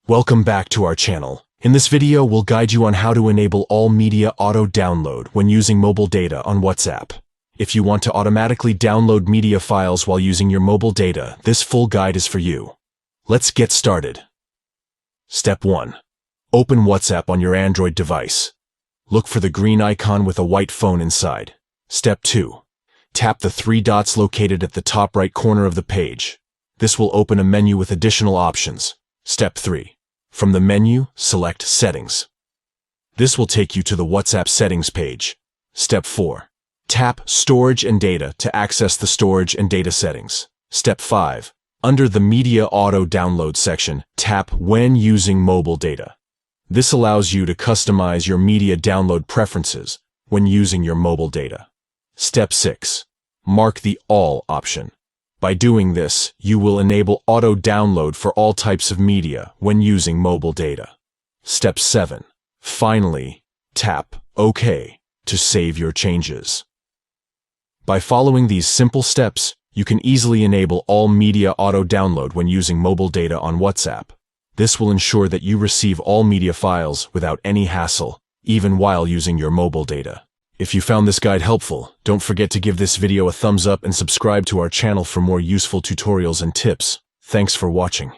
Welcome back to our channel. In this video, we'll guide you on how to enable all media auto-download when using mobile data on WhatsApp. If you want to automatically download media files while using your mobile data, this full guide is for you. Let's get started. Step 1. Open WhatsApp on your Android device. Look for the green icon with a white phone inside. Step 2. Tap the three dots located at the top right corner of the page. This will open a menu with additional options. Step 3. From the menu, select Settings. This will take you to the WhatsApp settings page. Step 4. Tap Storage and Data to access the storage and data settings. Step 5. Under the Media Auto Download section, tap When using mobile data. This allows you to customize your media download preferences when using your mobile data. Step 6. Mark the All option. By doing this, you will enable auto-download for all types of media when using mobile data. Step 7. Finally, tap OK to save your changes. By following these simple steps, you can easily enable all media auto-download when using mobile data on WhatsApp. This will ensure that you receive all media files without any hassle, even while using your mobile data. If you found this guide helpful, don't forget to give this video a thumbs up and subscribe to our channel for more useful tutorials and tips. Thanks for watching.